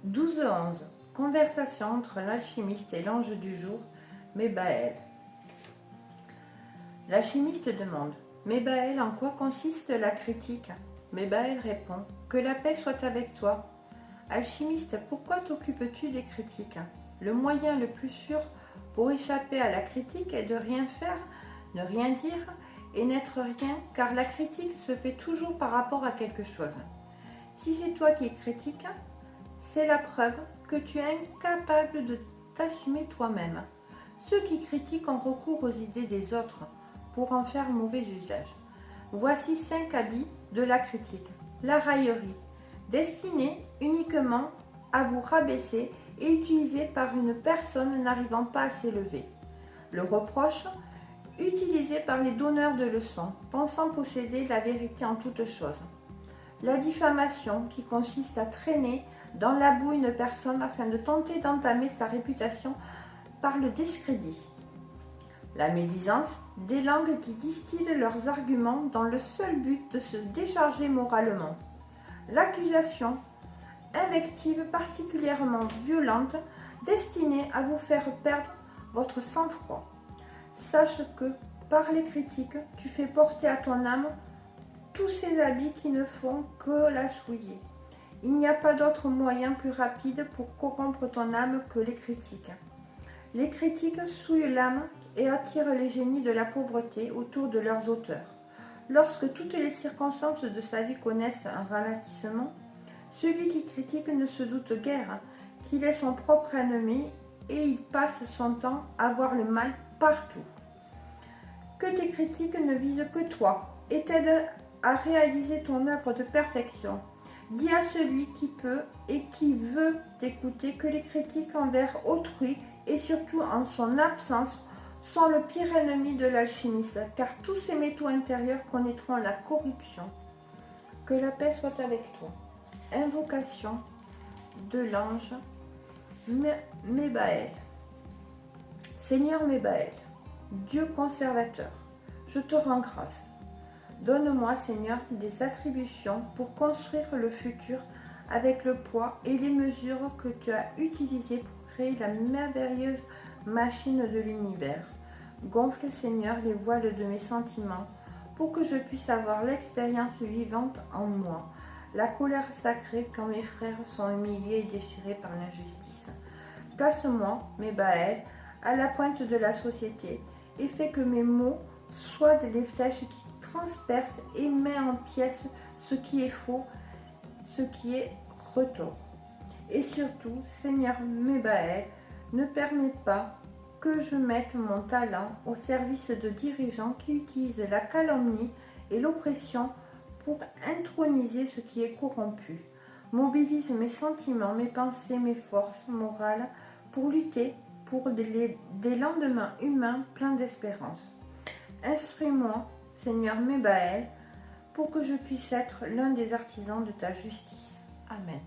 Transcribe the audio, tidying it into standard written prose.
12-11. Conversation entre l'alchimiste et l'ange du jour, Mébaël. L'alchimiste demande: Mébaël, en quoi consiste la critique? Mébaël répond: Que la paix soit avec toi. Alchimiste, pourquoi t'occupes-tu des critiques? Le moyen le plus sûr pour échapper à la critique est de rien faire, ne rien dire et n'être rien, car la critique se fait toujours par rapport à quelque chose. Si c'est toi qui critiques, c'est la preuve que tu es incapable de t'assumer toi-même. Ceux qui critiquent ont recours aux idées des autres pour en faire mauvais usage. Voici 5 habits de la critique. La raillerie, destinée uniquement à vous rabaisser et utilisée par une personne n'arrivant pas à s'élever. Le reproche, utilisé par les donneurs de leçons, pensant posséder la vérité en toutes choses. La diffamation, qui consiste à traîner dans la boue une personne afin de tenter d'entamer sa réputation par le discrédit. La médisance, des langues qui distillent leurs arguments dans le seul but de se décharger moralement. L'accusation, invective particulièrement violente, destinée à vous faire perdre votre sang-froid. Sache que, par les critiques, tu fais porter à ton âme tous ces habits qui ne font que la souiller. Il n'y a pas d'autre moyen plus rapide pour corrompre ton âme que les critiques. Les critiques souillent l'âme et attirent les génies de la pauvreté autour de leurs auteurs. Lorsque toutes les circonstances de sa vie connaissent un ralentissement, celui qui critique ne se doute guère qu'il est son propre ennemi et il passe son temps à voir le mal partout. Que tes critiques ne visent que toi et t'aident à réaliser ton œuvre de perfection. Dis à celui qui peut et qui veut t'écouter que les critiques envers autrui et surtout en son absence sont le pire ennemi de l'alchimiste, car tous ces métaux intérieurs connaîtront la corruption. Que la paix soit avec toi. Invocation de l'ange Mébaël. Seigneur Mébaël, Dieu conservateur, je te rends grâce. Donne-moi, Seigneur, des attributions pour construire le futur avec le poids et les mesures que tu as utilisées pour créer la merveilleuse machine de l'univers. Gonfle, Seigneur, les voiles de mes sentiments pour que je puisse avoir l'expérience vivante en moi, la colère sacrée quand mes frères sont humiliés et déchirés par l'injustice. Place-moi, Mébaël, à la pointe de la société et fais que mes mots soient des flèches qui transpercent et met en pièces ce qui est faux, ce qui est retort. Et surtout, Seigneur Mébaël, ne permets pas que je mette mon talent au service de dirigeants qui utilisent la calomnie et l'oppression pour introniser ce qui est corrompu. Mobilise mes sentiments, mes pensées, mes forces morales pour lutter pour des lendemains humains pleins d'espérance. Instruis-moi, Seigneur Mébaël, pour que je puisse être l'un des artisans de ta justice. Amen.